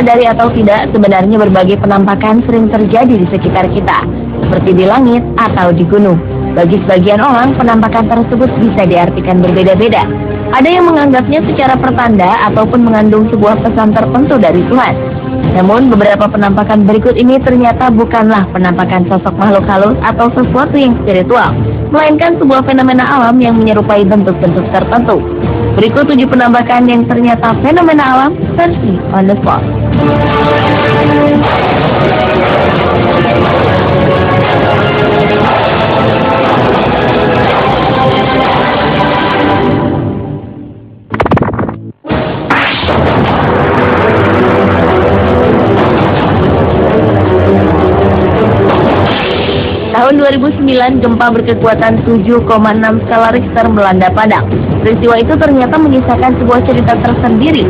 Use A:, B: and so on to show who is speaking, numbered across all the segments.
A: sadari atau tidak, sebenarnya berbagai penampakan sering terjadi di sekitar kita, seperti di langit atau di gunung. Bagi sebagian orang, penampakan tersebut bisa diartikan berbeda-beda. Ada yang menganggapnya secara pertanda ataupun mengandung sebuah pesan tertentu dari Tuhan. Namun, beberapa penampakan berikut ini ternyata bukanlah penampakan sosok makhluk halus atau sesuatu yang spiritual, melainkan sebuah fenomena alam yang menyerupai bentuk-bentuk tertentu. Berikut 7 penampakan yang ternyata fenomena alam versi on the spot. Tahun 2009, gempa berkekuatan 7,6 skala Richter melanda Padang. Peristiwa itu ternyata menyisakan sebuah cerita tersendiri.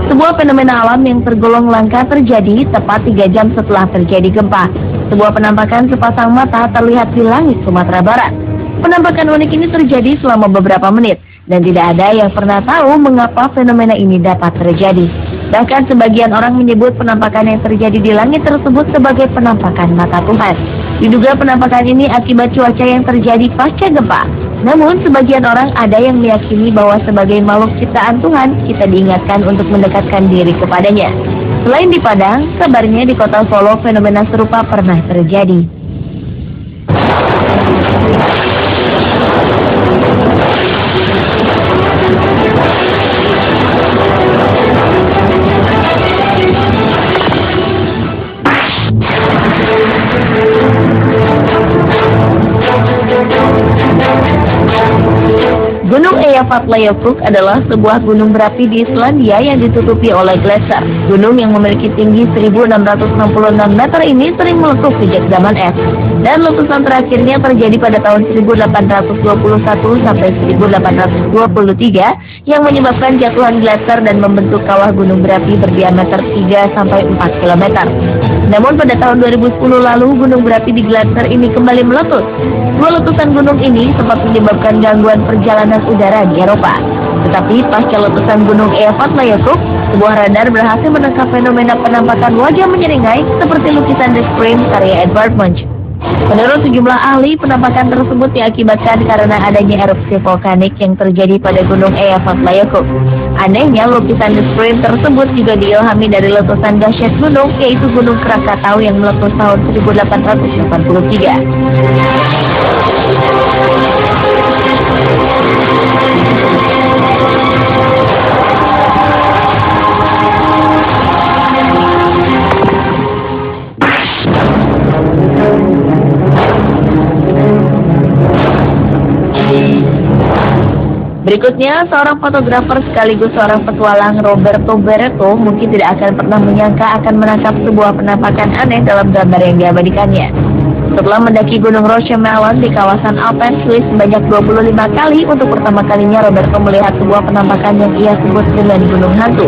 A: Sebuah fenomena alam yang tergolong langka terjadi tepat 3 jam setelah terjadi gempa. Sebuah penampakan sepasang mata terlihat di langit Sumatera Barat. Penampakan unik ini terjadi selama beberapa menit, dan tidak ada yang pernah tahu mengapa fenomena ini dapat terjadi. Bahkan sebagian orang menyebut penampakan yang terjadi di langit tersebut sebagai penampakan mata Tuhan. Diduga penampakan ini akibat cuaca yang terjadi pasca gempa. Namun sebagian orang ada yang meyakini bahwa sebagai makhluk ciptaan Tuhan, kita diingatkan untuk mendekatkan diri kepadanya. Selain di Padang, kabarnya di kota Solo fenomena serupa pernah terjadi. Gunung Eyjafjallajökull adalah sebuah gunung berapi di Islandia yang ditutupi oleh gletser. Gunung yang memiliki tinggi 1.666 meter ini sering meletus sejak zaman es, dan letusan terakhirnya terjadi pada tahun 1821 sampai 1823 yang menyebabkan jatuhan gletser dan membentuk kawah gunung berapi berdiameter 3 sampai 4 km. Namun pada tahun 2010 lalu, gunung berapi di gletser ini kembali meletus. 2 letusan gunung ini sempat menyebabkan gangguan perjalanan udara di Eropa. Tetapi pasca letusan gunung Eyjafjallajökull, sebuah radar berhasil menangkap fenomena penampakan wajah menyeringai seperti lukisan The Scream karya Edvard Munch. Menurut sejumlah ahli, penampakan tersebut diakibatkan karena adanya erupsi vulkanik yang terjadi pada gunung Eyjafjallajökull. Anehnya, lukisan The Scream tersebut juga diilhami dari letusan dahsyat gunung, yaitu Gunung Krakatau yang meletus tahun 1883. Berikutnya, seorang fotografer sekaligus seorang petualang, Roberto Barreto, mungkin tidak akan pernah menyangka akan menangkap sebuah penampakan aneh dalam gambar yang diabadikannya. Setelah mendaki Gunung Roshamalen di kawasan Alpen, Swiss sebanyak 25 kali, untuk pertama kalinya Roberto melihat sebuah penampakan yang ia sebut dengan gunung hantu.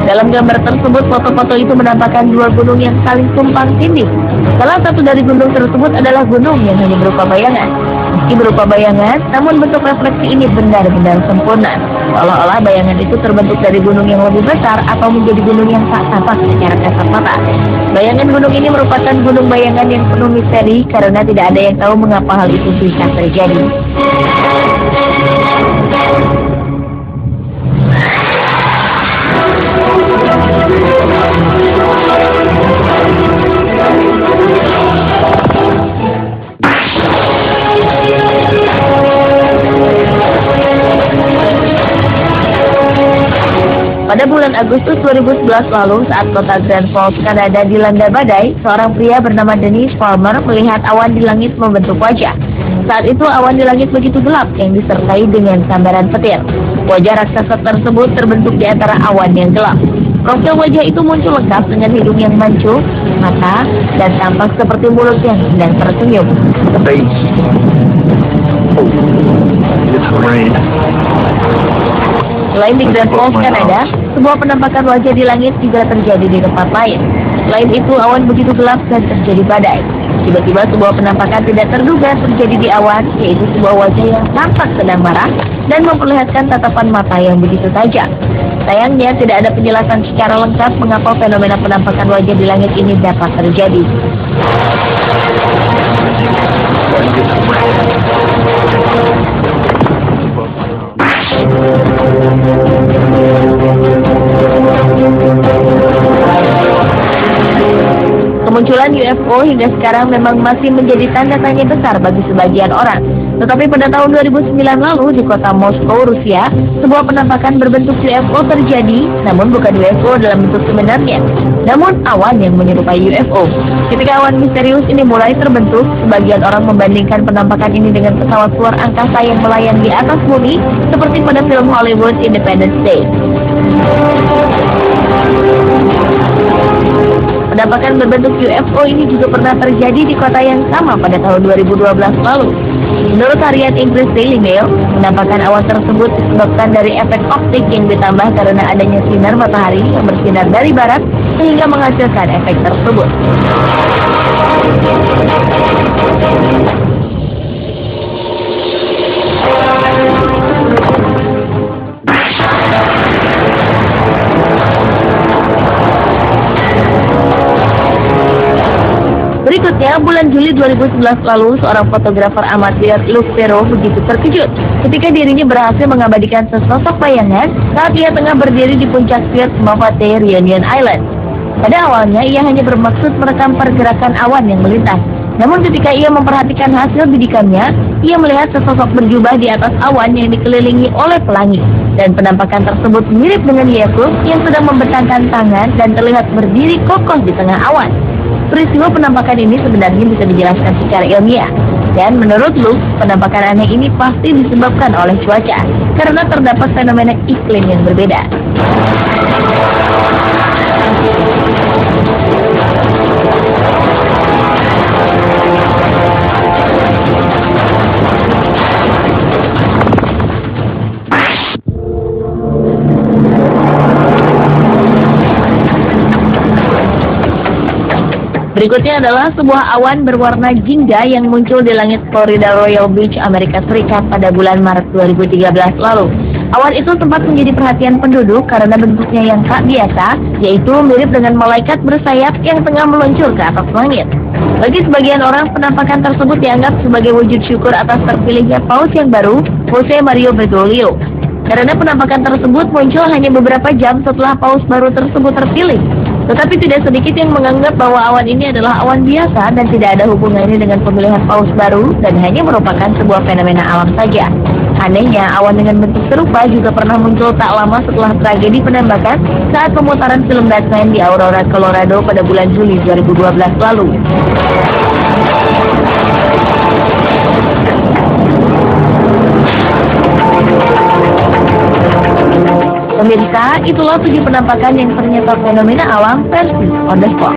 A: Dalam gambar tersebut, foto-foto itu menampakkan 2 gunung yang saling tumpang tindih. Salah satu dari gunung tersebut adalah gunung yang hanya berupa bayangan. Meski berupa bayangan, namun bentuk refleksi ini benar-benar sempurna. Seolah-olah bayangan itu terbentuk dari gunung yang lebih besar atau menjadi gunung yang tak tampak secara kasat mata. Bayangan gunung ini merupakan gunung bayangan yang penuh misteri karena tidak ada yang tahu mengapa hal itu bisa terjadi. Pada bulan Agustus 2011 lalu, saat kota Grand Falls, Kanada dilanda badai, seorang pria bernama Dennis Palmer melihat awan di langit membentuk wajah. Saat itu awan di langit begitu gelap yang disertai dengan sambaran petir. Wajah raksasa tersebut terbentuk di antara awan yang gelap. Profil wajah itu muncul lengkap dengan hidung yang mancung, mata, dan tampak seperti mulut yang sedang tersenyum. Selain di Grand Falls, Kanada, sebuah penampakan wajah di langit juga terjadi di tempat lain. Selain itu, awan begitu gelap dan terjadi badai. Tiba-tiba sebuah penampakan tidak terduga terjadi di awan, yaitu sebuah wajah yang tampak sedang marah dan memperlihatkan tatapan mata yang begitu tajam. Sayangnya, tidak ada penjelasan secara lengkap mengapa fenomena penampakan wajah di langit ini dapat terjadi. Kemunculan UFO hingga sekarang memang masih menjadi tanda tanya besar bagi sebagian orang. Tetapi pada tahun 2009 lalu di kota Moskow, Rusia, sebuah penampakan berbentuk UFO terjadi, namun bukan UFO dalam bentuk sebenarnya, namun awan yang menyerupai UFO. Ketika awan misterius ini mulai terbentuk, sebagian orang membandingkan penampakan ini dengan pesawat luar angkasa yang melayang di atas bumi, seperti pada film Hollywood Independence Day. Penampakan berbentuk UFO ini juga pernah terjadi di kota yang sama pada tahun 2012 lalu. Menurut harian Inggris Daily Mail, penampakan awan tersebut disebabkan dari efek optik yang ditambah karena adanya sinar matahari yang bersinar dari barat sehingga menghasilkan efek tersebut. Berikutnya, bulan Juli 2011 lalu, seorang fotografer amatir Luc Perrault begitu terkejut ketika dirinya berhasil mengabadikan sesosok bayangan saat ia tengah berdiri di puncak Sierra Mavate, Reunion Island. Pada awalnya, ia hanya bermaksud merekam pergerakan awan yang melintas. Namun ketika ia memperhatikan hasil bidikannya, ia melihat sesosok berjubah di atas awan yang dikelilingi oleh pelangi. Dan penampakan tersebut mirip dengan Yesus yang sedang membentangkan tangan dan terlihat berdiri kokoh di tengah awan. Peristiwa penampakan ini sebenarnya bisa dijelaskan secara ilmiah. Dan menurut Luc, penampakan aneh ini pasti disebabkan oleh cuaca, karena terdapat fenomena iklim yang berbeda. Berikutnya adalah sebuah awan berwarna jingga yang muncul di langit Florida Royal Beach, Amerika Serikat pada bulan Maret 2013 lalu. Awan itu sempat menjadi perhatian penduduk karena bentuknya yang tak biasa, yaitu mirip dengan malaikat bersayap yang tengah meluncur ke atas langit. Bagi sebagian orang, penampakan tersebut dianggap sebagai wujud syukur atas terpilihnya paus yang baru, Jose Mario Bergoglio. Karena penampakan tersebut muncul hanya beberapa jam setelah paus baru tersebut terpilih. Tetapi tidak sedikit yang menganggap bahwa awan ini adalah awan biasa dan tidak ada hubungannya dengan pemilihan paus baru dan hanya merupakan sebuah fenomena alam saja. Anehnya, awan dengan bentuk serupa juga pernah muncul tak lama setelah tragedi penembakan saat pemutaran film Batman di Aurora, Colorado pada bulan Juli 2012 lalu. Pemirsa, itulah 7 penampakan yang ternyata fenomena alam versi On The Spot.